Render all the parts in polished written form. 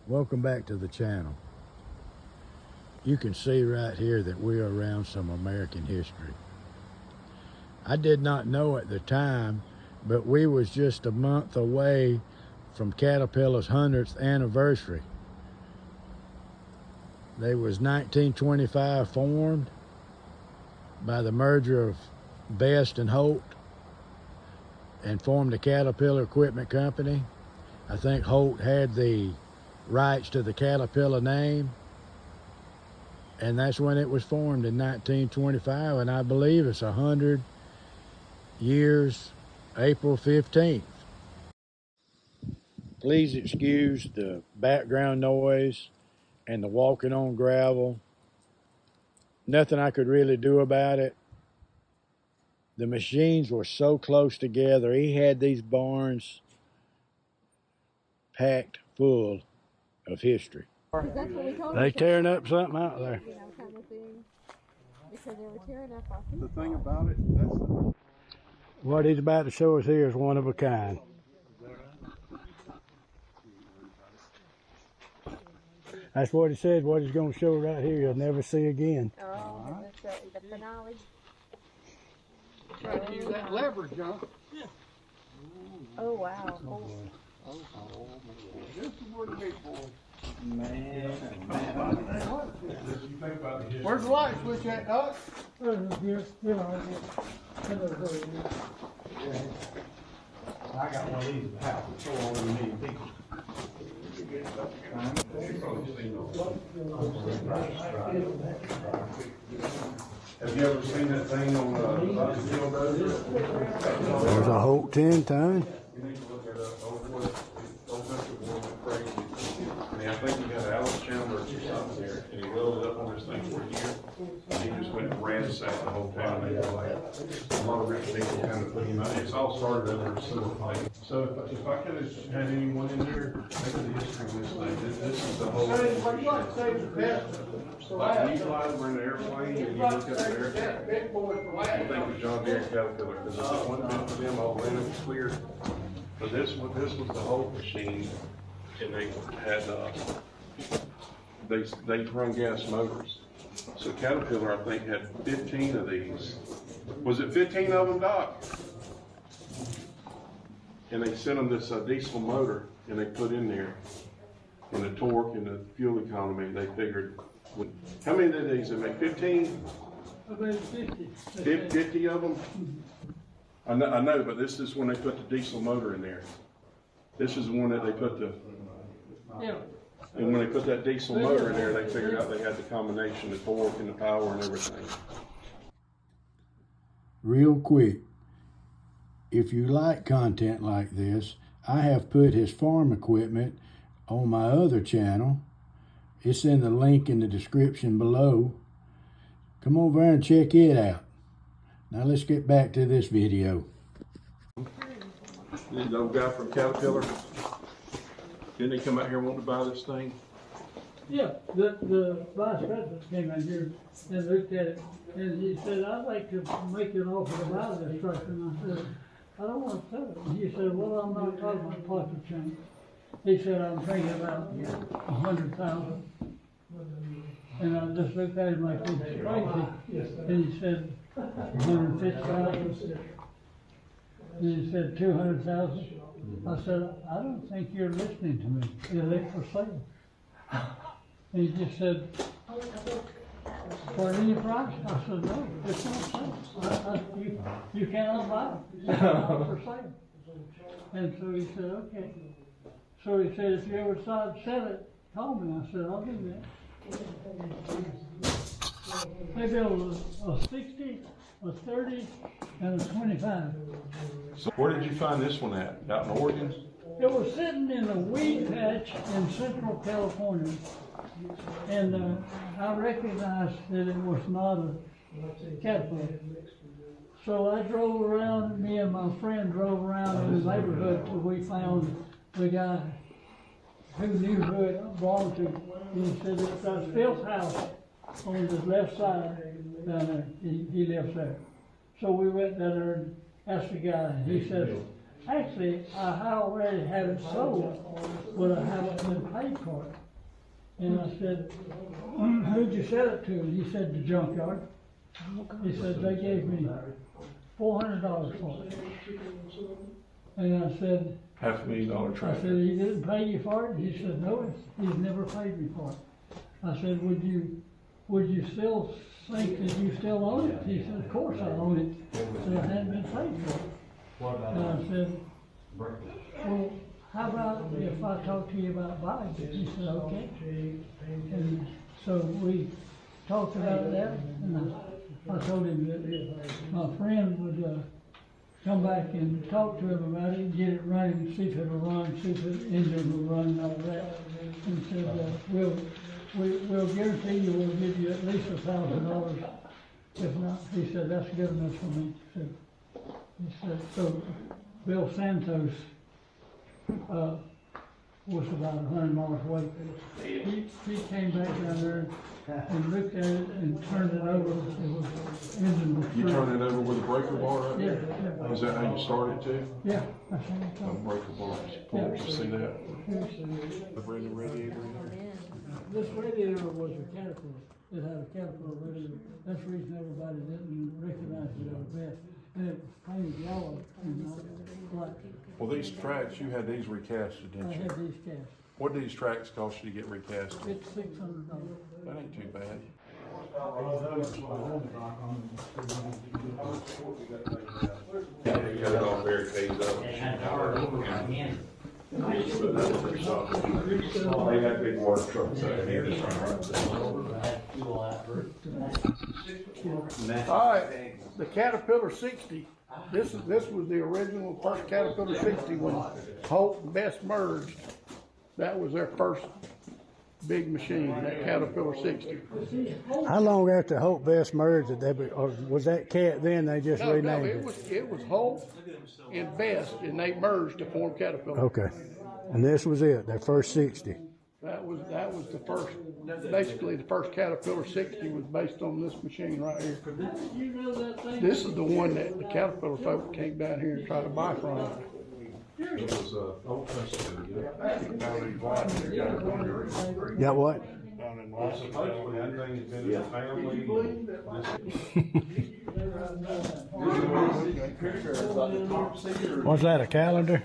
Welcome back to the channel. You can see right here that we are around some American history. I did not know at the time, but we was just a month away from Caterpillar's 100th anniversary. They was 1925 formed by the merger of Best and Holt and formed the Caterpillar Equipment Company. I think Holt had the rights to the Caterpillar name, and that's when it was formed in 1925, and I believe it's 100 years, April 15th. Please excuse the background noise and the walking on gravel. Nothing I could really do about it. The machines were so close together. He had these barns packed full of history. They tearing up something out there. You know, kind of thing. Because they were tearing up our The thing about it, that's What he's about to show us here is one of a kind. That's what he said, what he's going to show right here, you'll never see again. Oh, that's the finale. try to use that leverage, huh? Yeah. Oh, wow. Oh. This is where the big boy. Man. Where's the light switch at, Doc? I got one of these at the house. It's so all you need people. Have you ever seen that thing on There's a Holt 10 ton. You need to look at old Mr. Warren went crazy. I mean, I think he got Alex Chandler or something here, and he loaded up on this thing for a year. And he just went and ransacked the whole town. They were like, a lot of rich people kind of put him out. It's all started under a civil thing. So if I could have had anyone in there, make the history of this thing. This is the whole. Like when you fly over in the airplane and you look at the airplane, you think of John Deere Caterpillar, because if it wasn't been for them, all land was clear. But this was the whole machine, and they had they run gas motors. So Caterpillar, I think, had 15 of these. Was it 15 of them, Doc? And they sent them this diesel motor, and they put in there, and the torque and the fuel economy. They figured, how many of these? They make 15. About 50. 50 of them? I know, but this is when they put the diesel motor in there. This is the one that they put the, Yeah. and when they put that diesel motor in there, they figured out they had the combination, the torque and the power and everything. Real quick, if you like content like this, I have put his farm equipment on my other channel. It's in the link in the description below. Come over there and check it out. Now let's get back to this video. The old guy from Caterpillar, didn't he come out here wanting to buy this thing? Yeah, the vice president came in here and looked at it, and he said, I'd like to make an offer to buy this truck. And I said, I don't want to sell it. And he said, well, I'm not talking about pocket change. He said, I'm thinking about 100,000. And I just looked at him like he was crazy. And he said, 150,000. And he said, 200,000. I said, I don't think you're listening to me. Is it for sale? And he just said, for any price? I said, no, it's not sale. You cannot buy it. It's not for sale. And so he said, okay. So he said, if you ever decide to sell it, call me. I said, I'll do that. They built a 60, a 30, and a 25. So where did you find this one at? Out in Oregon? It was sitting in a weed patch in Central California, and I recognized that it was not a Caterpillar. So I drove around, me and my friend drove around in the neighborhood till we found the guy who knew who it belonged to. And he said, it's Phil's house on the left side down there. He lives there. So we went down there and asked the guy, and he said, actually, I already had it sold, but I haven't been paid for it. And I said, who'd you sell it to? And he said, the junkyard. He said, they gave me $400 for it. And I said, $500,000 I tractor. said, he didn't pay you for it? He said, no, he's never paid me for it. I said, would you still think that you still own it? He said, of course I own it. So I hadn't been paid for it. And I said, well, how about if I talk to you about buying it? He said, okay. And so we talked about that, and I told him that my friend would come back and talk to him about it, get it running, see if it'll run, see if the engine will run and all that. And said, we'll guarantee you we'll give you at least $1,000. If not, he said, that's good enough for me. He said, so Bill Santos was about 100 miles away. He came back down there and looked at it and turned it over. It was engine was You free. turn it over with a breaker bar right Yeah, there? yeah. Is that how you started too? Yeah, that's what I A told him. breaker bar, pull to see that? The brand new radiator in there? This radiator was a Caterpillar. It had a Caterpillar radiator. That's the reason everybody didn't recognize it at best. And it was painted yellow and not black. Well, these tracks, you had these recasted, I didn't you? had these cast. What do these tracks cost you to get recast? It's $600. That ain't too bad. Yeah, you got it all barricaded up. They got big water trucks out here. All right, the Caterpillar 60. This was the original first Caterpillar 60 when Holt and Best merged. That was their first big machine, that Caterpillar 60. How long after Hope Best merged did they, or was that cat then they just No, renamed it was Holt and Best, and they merged to form Caterpillar. Okay. And this was it, their first 60. That was the first, basically the first Caterpillar 60 was based on this machine right here. You know that thing? This is the one that the Caterpillar folks came down here and tried to buy from. It was, Old Testament. Down in Blackburn, got it on your- Got what? down in Blackburn. Supposedly, that thing has been in the family. What's that, a calendar?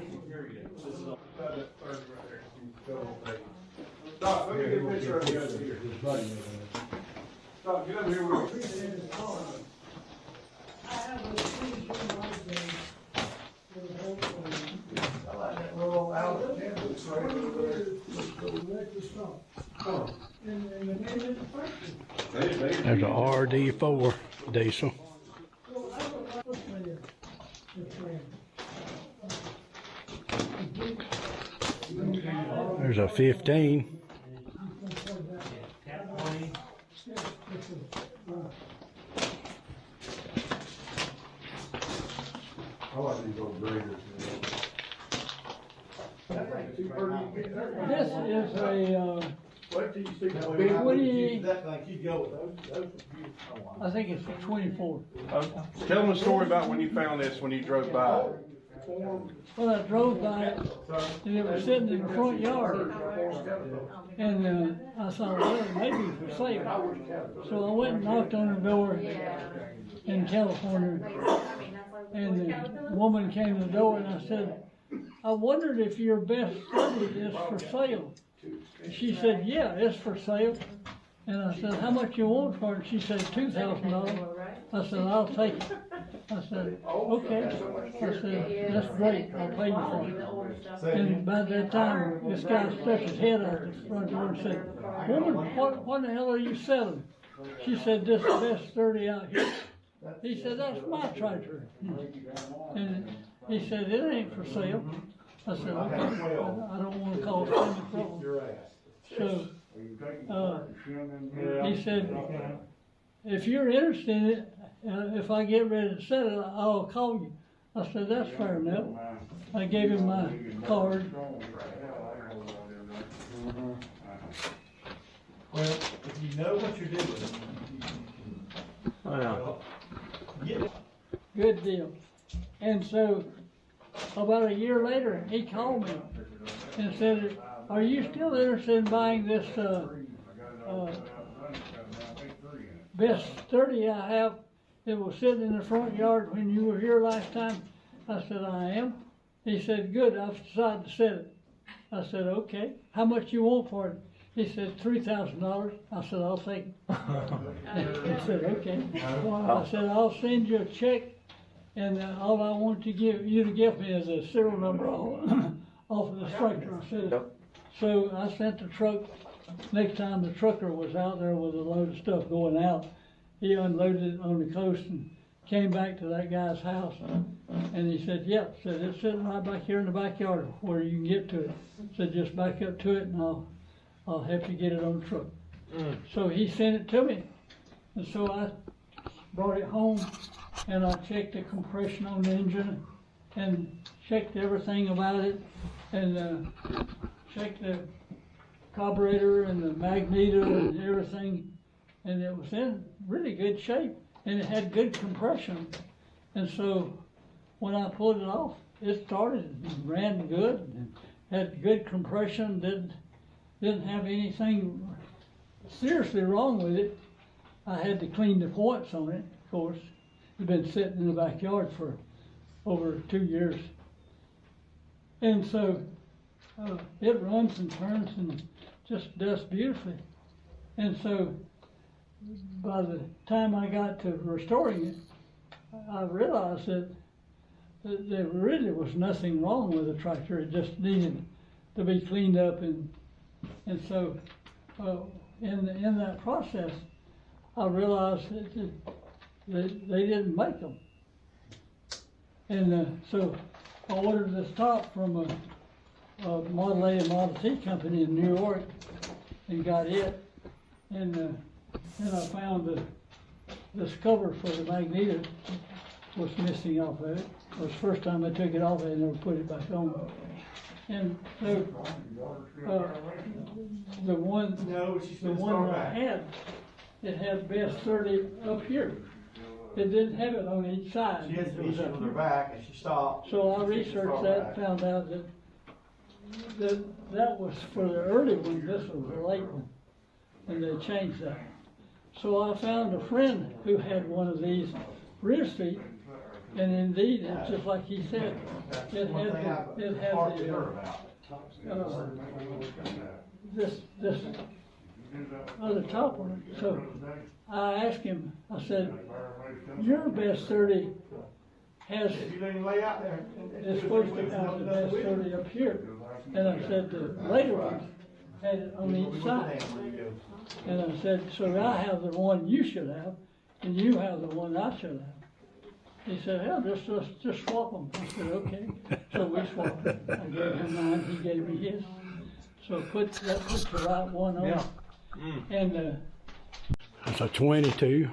Stop, let me get a picture of you over here. Stop, get over here with me. I like that little Allen Campbell's right over there. There's a RD4 diesel. There's a 15. I like these old graders. This is a, Wait till you see the big big one. one. 20, That thing, keep going. Those are beautiful. I think it's a 24. Tell them a story about when you found this, when you drove by. Well, I drove by it, and it was sitting in the front yard, and I thought, well, maybe it's for sale. So I went and knocked on the door in California, and the woman came to the door, and I said, I wondered if your best 30 is for sale. And she said, yeah, it's for sale. And I said, how much you want for it? She said, $2,000. I said, I'll take it. I said, okay. I said, that's great, I'll pay you for it. And by that time, this guy stuck his head out the front door and said, woman, what the hell are you selling? She said, this best 30 out here. He said, that's my tractor. And he said, it ain't for sale. I said, okay, I don't want to cause any trouble. So, he said, if you're interested in it, if I get ready to sell it, I'll call you. I said, that's fair enough. I gave him my card. Well, if you know what you're doing, get it. Good deal. And so, about a year later, he called me and said, "Are you still interested in buying this best 30 I have? It was sitting in the front yard when you were here last time." I said, "I am." He said, "Good, I've decided to sell it." I said, "Okay, how much you want for it?" He said, $3,000. I said, "I'll take it." He said, "Okay." I said, "I'll send you a check, and all I want to give you to give me is a serial number off of the tractor." I said, so I sent the truck. Next time the trucker was out there with a load of stuff going out, he unloaded it on the coast and came back to that guy's house. And he said, "Yep," said, "it's sitting right back here in the backyard where you can get to it." Said, "Just back up to it and I'll help you get it on the truck." So he sent it to me. And so I brought it home and I checked the compression on the engine and checked everything about it and checked the carburetor and the magneto and everything. And it was in really good shape and it had good compression. And so when I pulled it off, it started and ran good and had good compression, didn't have anything seriously wrong with it. I had to clean the points on it, of course. It's been sitting in the backyard for over 2 years. And so it runs and turns and just does beautifully. And so by the time I got to restoring it, I realized that there really was nothing wrong with the tractor. It just needed to be cleaned up, and so in that process, I realized that they didn't make them, and so I ordered this top from a Model A and Model T company in New York, and got it, and then I found this cover for the magneto was missing off of it. It was the first time I took it off, I never put it back on. And so the one that I had, it had best 30 up here. It didn't have it on each side. She had It some was issue up with her here. back and she stopped. So I researched that, found out that was for the early one, this was the late one, and they changed that. So I found a friend who had one of these rear seat, and indeed, it's just like he said, it had this other top on it. So I asked him, I said, "Your best 30 has, You didn't lay out there. is supposed to have the best 30 up here." And I said, "The later ones had it on each side." And I said, "So I have the one you should have, and you have the one I should have." He said, "Hell, just swap them." I said, "Okay." So we swapped it. I gave him mine, he gave me his. So that puts the right one on. And It's a 22,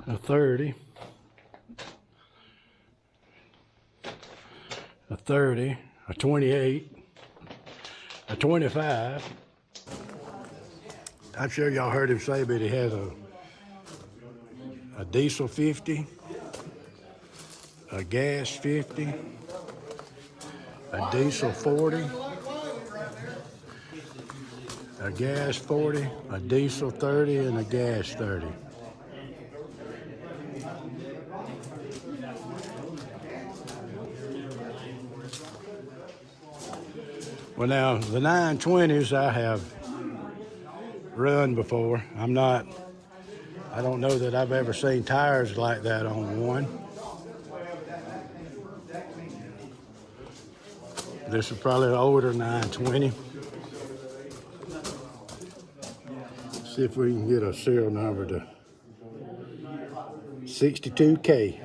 a 30, a 30, a 28, a 25. I'm sure y'all heard him say, but he has a diesel 50, a gas 50, a diesel 40, a gas 40, a diesel 30, and a gas 30. Well, now, the 920s I have run before. I don't know that I've ever seen tires like that on one. This is probably an older 920. See if we can get a serial number to 62K.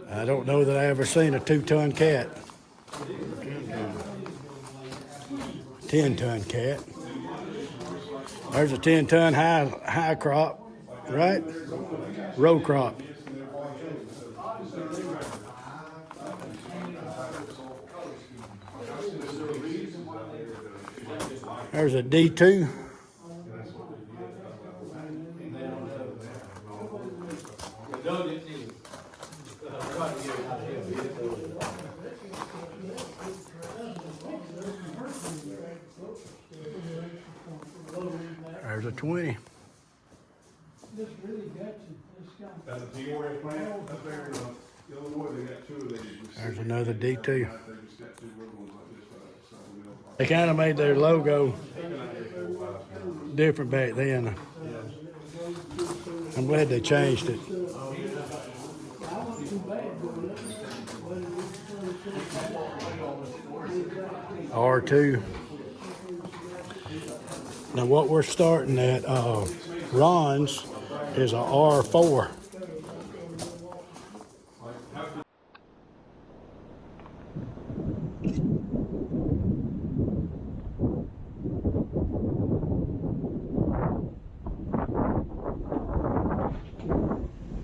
I don't know that I ever seen a 2-ton cat. 10-ton cat. There's a 10-ton high crop, right? Row crop. There's a D2. There's a 20. This really gets you, this guy. That's a Peoria plant up there in Illinois, they got two of these. There's another D2. They just got two little ones like this, so we'll. They kind of made their logo different back then. I'm glad they changed it. R2. Now what we're starting at, Ron's is a R4.